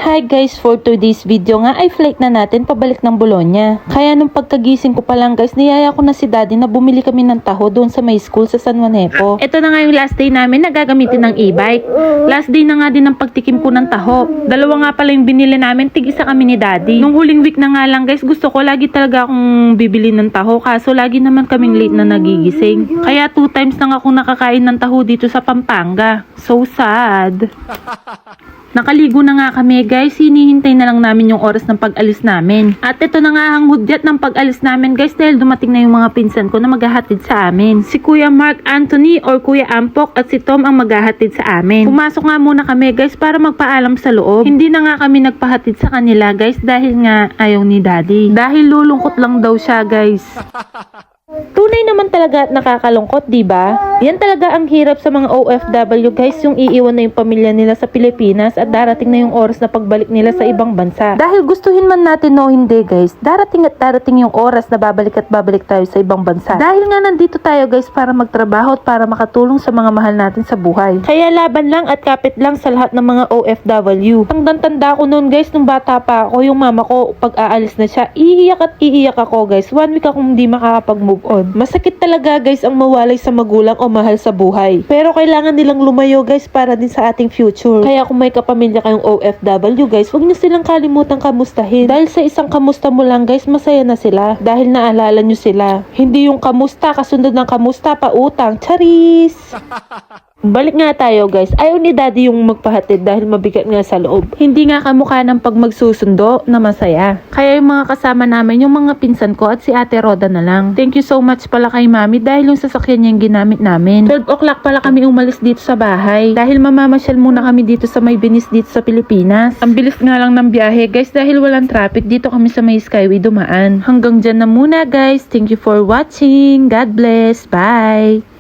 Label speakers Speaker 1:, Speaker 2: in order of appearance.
Speaker 1: Hi guys, for today's video nga ay flight na natin pabalik ng Bologna. Kaya nung pagkagising ko pa lang guys, niyaya ko na si daddy na bumili kami ng taho doon sa may school sa San Juanepo. Ito na nga yung last day namin na gagamitin ng e-bike. Last day na nga din ng pagtikim po ng taho. Dalawa nga pala yung binili namin, tig-isa kami ni daddy. Nung huling week na nga lang guys, gusto ko lagi talaga akong bibili ng taho kaso lagi naman kaming late na nagigising. Kaya 2 times na ako nakakain ng taho dito sa Pampanga. So sad. Nakaligo na nga kami guys, hinihintay na lang namin yung oras ng pag-alis namin. At ito na nga ang hudyat ng pag-alis namin guys dahil dumating na yung mga pinsan ko na maghahatid sa amin. Si Kuya Mark Anthony or Kuya Ampok at si Tom ang maghahatid sa amin. Pumasok nga muna kami guys para magpaalam sa loob. Hindi na nga kami nagpahatid sa kanila guys dahil nga ayaw ni daddy. Dahil lulungkot lang daw siya guys. Tunay naman talaga at nakakalungkot, diba? Yan talaga ang hirap sa mga OFW guys, yung iiwan na yung pamilya nila sa Pilipinas at darating na yung oras na pagbalik nila sa ibang bansa. Dahil gustuhin man natin o hindi guys, darating at darating yung oras na babalik at babalik tayo sa ibang bansa. Dahil nga nandito tayo guys para magtrabaho at para makatulong sa mga mahal natin sa buhay. Kaya laban lang at kapit lang sa lahat ng mga OFW. Tanda ko noon guys, nung bata pa ako, yung mama ko pag aalis na siya, iiyak at iiyak ako guys. 1 week akong hindi makakapag-move on. Masakit talaga guys ang mawalay sa magulang o mahal sa buhay. Pero kailangan nilang lumayo guys para din sa ating future. Kaya kung may kapamilya kayong OFW guys, huwag niyo silang kalimutang kamustahin. Dahil sa isang kamusta mo lang guys, masaya na sila. Dahil naalala niyo sila. Hindi yung kamusta kasunod ng kamusta pa utang. Charis! Balik nga tayo guys. Ayaw ni daddy yung magpahatid dahil mabigat nga sa loob. Hindi nga kamukha ng pag magsusundo na masaya. Kaya yung mga kasama namin, yung mga pinsan ko at si Ate Roda na lang. Thank you so much pala kay mami dahil yung sasakyan niya yung ginamit namin. 12 o'clock pala kami umalis dito sa bahay. Dahil mamamasyal muna kami dito sa may Venice dito sa Pilipinas. Ang bilis nga lang ng biyahe guys dahil walang traffic dito kami sa may Skyway dumaan. Hanggang dyan na muna guys. Thank you for watching. God bless. Bye!